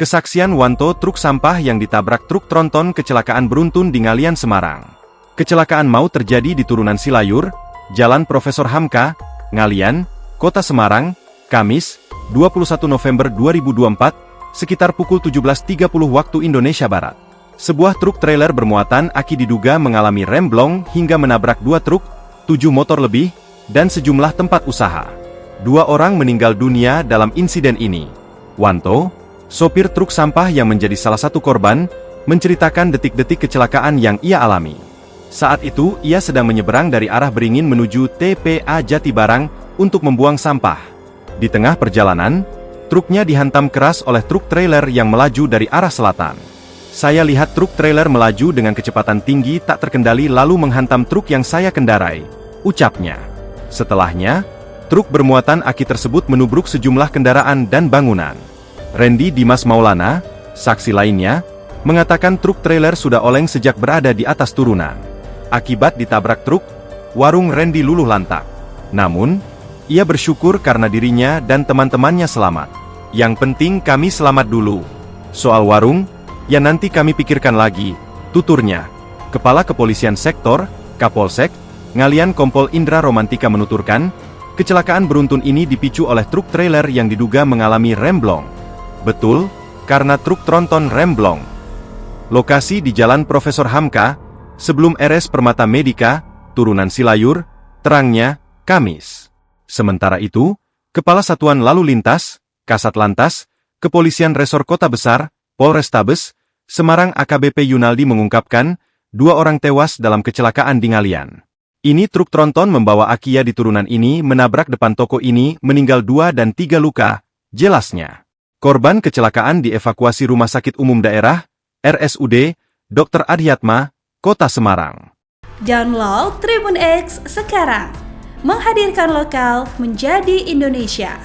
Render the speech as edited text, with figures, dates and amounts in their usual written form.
Kesaksian Wanto, truk sampah yang ditabrak truk tronton kecelakaan beruntun di Ngalian, Semarang. Kecelakaan maut terjadi di turunan Silayur, Jalan Profesor Hamka, Ngalian, Kota Semarang, Kamis, 21 November 2024, sekitar pukul 17.30 waktu Indonesia Barat. Sebuah truk trailer bermuatan aki diduga mengalami remblong hingga menabrak 2 truk, 7 motor lebih, dan sejumlah tempat usaha. 2 orang meninggal dunia dalam insiden ini. Wanto, sopir truk sampah yang menjadi salah satu korban, menceritakan detik-detik kecelakaan yang ia alami. Saat itu, ia sedang menyeberang dari arah Beringin menuju TPA Jatibarang untuk membuang sampah. Di tengah perjalanan, truknya dihantam keras oleh truk trailer yang melaju dari arah selatan. Saya lihat truk trailer melaju dengan kecepatan tinggi tak terkendali lalu menghantam truk yang saya kendarai, ucapnya. Setelahnya, truk bermuatan aki tersebut menubruk sejumlah kendaraan dan bangunan. Randy Dimas Maulana, saksi lainnya, mengatakan truk trailer sudah oleng sejak berada di atas turunan. Akibat ditabrak truk, warung Randy luluh lantak. Namun, ia bersyukur karena dirinya dan teman-temannya selamat. Yang penting kami selamat dulu. Soal warung, ya nanti kami pikirkan lagi, tuturnya. Kepala Kepolisian Sektor, Kapolsek, Ngalian Kompol Indra Romantika menuturkan, kecelakaan beruntun ini dipicu oleh truk trailer yang diduga mengalami remblong. Betul, karena truk tronton remblong. Lokasi di Jalan Profesor Hamka, sebelum RS Permata Medika, turunan Silayur, terangnya, Kamis. Sementara itu, Kepala Satuan Lalu Lintas, Kasat Lantas, Kepolisian Resor Kota Besar, Polrestabes, Semarang AKBP Yunaldi mengungkapkan, 2 orang tewas dalam kecelakaan di Ngalian. Ini truk tronton membawa Akia di turunan ini menabrak depan toko ini, meninggal 2 dan 3 luka, jelasnya. Korban kecelakaan dievakuasi Rumah Sakit Umum Daerah, RSUD, Dr. Adhyatma, Kota Semarang. Download Tribun X sekarang, menghadirkan lokal menjadi Indonesia.